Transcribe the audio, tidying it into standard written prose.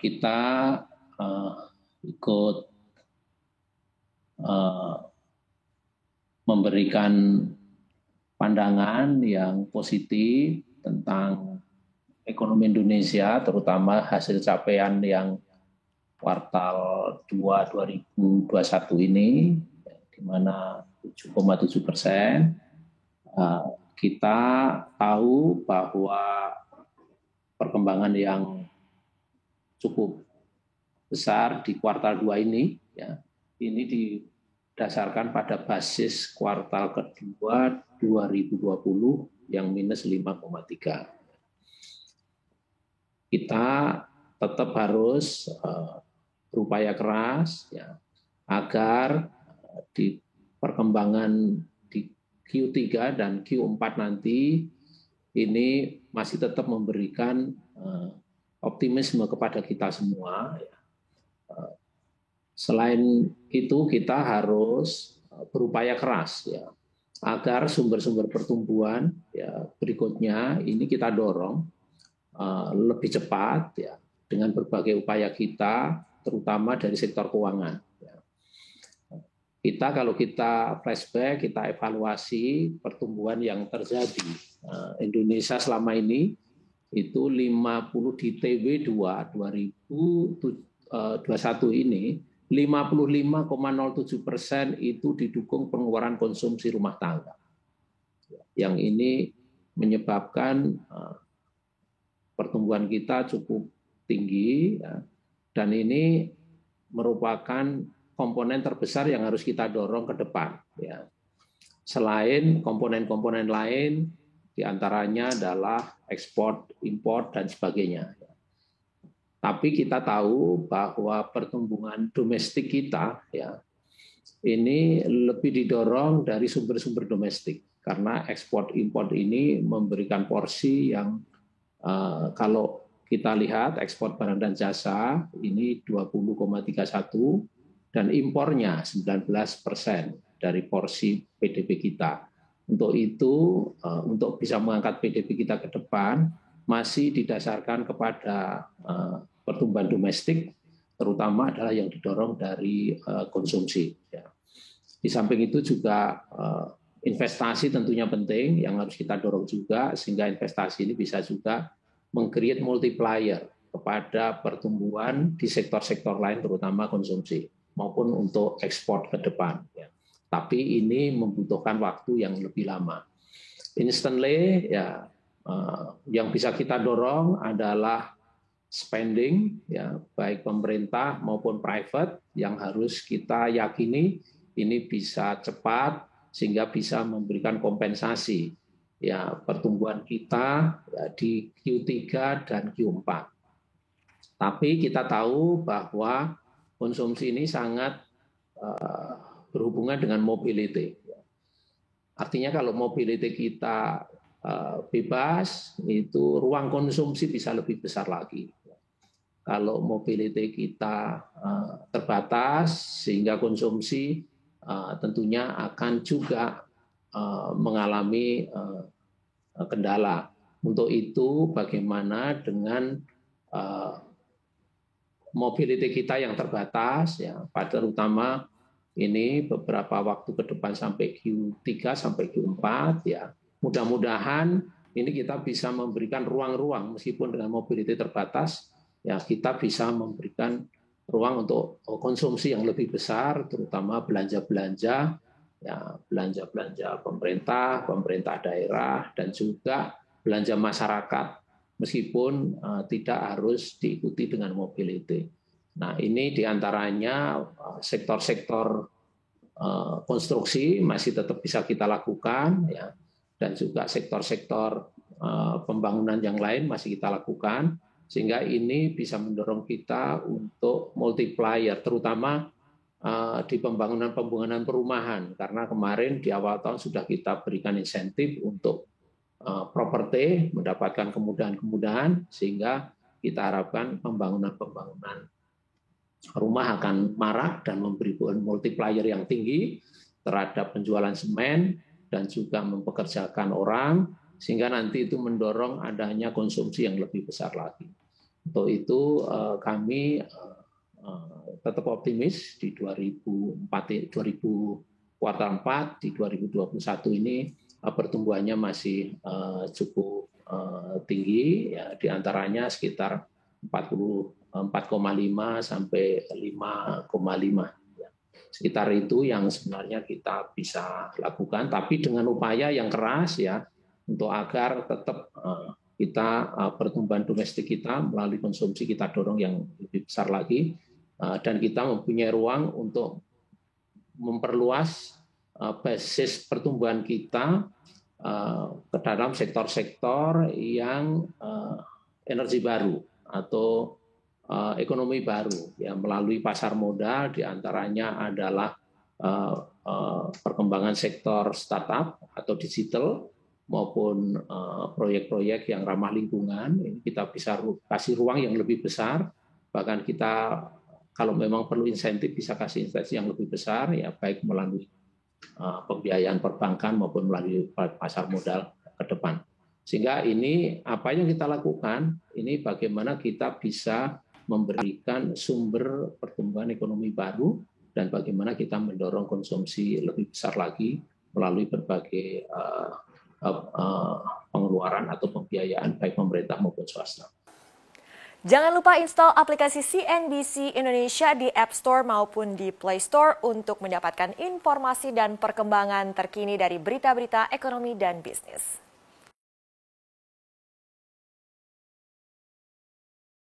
kita ikut memberikan pandangan yang positif tentang ekonomi Indonesia, terutama hasil capaian yang kuartal 2 2021 ini, di mana 7,7%. Kita tahu bahwa perkembangan yang cukup besar di kuartal 2 ini, ya, ini didasarkan pada basis kuartal kedua 2020 yang minus 5,3. Kita tetap harus berupaya keras, ya, agar di perkembangan di Q3 dan Q4 nanti ini masih tetap memberikan optimisme kepada kita semua. Selain itu kita harus berupaya keras, ya, agar sumber-sumber pertumbuhan, ya, berikutnya ini kita dorong lebih cepat, ya, dengan berbagai upaya kita, terutama dari sektor keuangan. Kalau kita flashback, kita evaluasi pertumbuhan yang terjadi. Indonesia selama ini itu 50 di TW2 2021 ini 55,07% itu didukung pengeluaran konsumsi rumah tangga. Yang ini menyebabkan pertumbuhan kita cukup tinggi, ya, dan ini merupakan komponen terbesar yang harus kita dorong ke depan. Ya. Selain komponen-komponen lain, diantaranya adalah ekspor, impor, dan sebagainya. Tapi kita tahu bahwa pertumbuhan domestik kita, ya, ini lebih didorong dari sumber-sumber domestik, karena ekspor impor ini memberikan porsi yang kalau kita lihat ekspor barang dan jasa ini 20,31 dan impornya 19% dari porsi PDB kita. Untuk itu, untuk bisa mengangkat PDB kita ke depan, masih didasarkan kepada pertumbuhan domestik, terutama adalah yang didorong dari konsumsi. Di samping itu juga investasi tentunya penting, yang harus kita dorong juga, sehingga investasi ini bisa juga meng-create multiplier kepada pertumbuhan di sektor-sektor lain, terutama konsumsi, maupun untuk ekspor ke depan. Tapi ini membutuhkan waktu yang lebih lama. Instantly, ya, yang bisa kita dorong adalah spending, ya, baik pemerintah maupun private, yang harus kita yakini ini bisa cepat sehingga bisa memberikan kompensasi, ya, pertumbuhan kita, ya, di Q3 dan Q4. Tapi kita tahu bahwa konsumsi ini sangat berhubungan dengan mobility. Artinya kalau mobility kita bebas, itu ruang konsumsi bisa lebih besar lagi. Kalau mobility kita terbatas, sehingga konsumsi tentunya akan juga mengalami kendala. Untuk itu, bagaimana dengan mobility kita yang terbatas, ya, terutama ini beberapa waktu ke depan sampai Q3 sampai Q4, ya, mudah-mudahan ini kita bisa memberikan ruang-ruang meskipun dengan mobility terbatas, ya, kita bisa memberikan ruang untuk konsumsi yang lebih besar, terutama belanja-belanja, ya, belanja-belanja pemerintah daerah, dan juga belanja masyarakat, meskipun tidak harus diikuti dengan mobility. Nah, ini diantaranya sektor-sektor konstruksi masih tetap bisa kita lakukan, ya, dan juga sektor-sektor pembangunan yang lain masih kita lakukan, sehingga ini bisa mendorong kita untuk multiplier, terutama di pembangunan perumahan, karena kemarin di awal tahun sudah kita berikan insentif untuk properti mendapatkan kemudahan-kemudahan, sehingga kita harapkan pembangunan rumah akan marak dan memberi multiplier yang tinggi terhadap penjualan semen dan juga mempekerjakan orang, sehingga nanti itu mendorong adanya konsumsi yang lebih besar lagi. Untuk itu kami tetap optimis di 2004 kuartal 4 di 2021 ini pertumbuhannya masih cukup tinggi, ya, di antaranya sekitar 4,5 sampai 5,5. Sekitar itu yang sebenarnya kita bisa lakukan, tapi dengan upaya yang keras ya, untuk agar tetap kita pertumbuhan domestik kita melalui konsumsi kita dorong yang lebih besar lagi, dan kita mempunyai ruang untuk memperluas basis pertumbuhan kita ke dalam sektor-sektor yang energi baru atau ekonomi baru, ya, melalui pasar modal, diantaranya adalah perkembangan sektor startup atau digital maupun proyek-proyek yang ramah lingkungan. Ini kita bisa kasih ruang yang lebih besar, bahkan kita kalau memang perlu insentif bisa kasih insentif yang lebih besar, ya, baik melalui pembiayaan perbankan maupun melalui pasar modal ke depan. Sehingga ini apa yang kita lakukan, ini bagaimana kita bisa memberikan sumber pertumbuhan ekonomi baru dan bagaimana kita mendorong konsumsi lebih besar lagi melalui berbagai pengeluaran atau pembiayaan baik pemerintah maupun swasta. Jangan lupa install aplikasi CNBC Indonesia di App Store maupun di Play Store untuk mendapatkan informasi dan perkembangan terkini dari berita-berita ekonomi dan bisnis.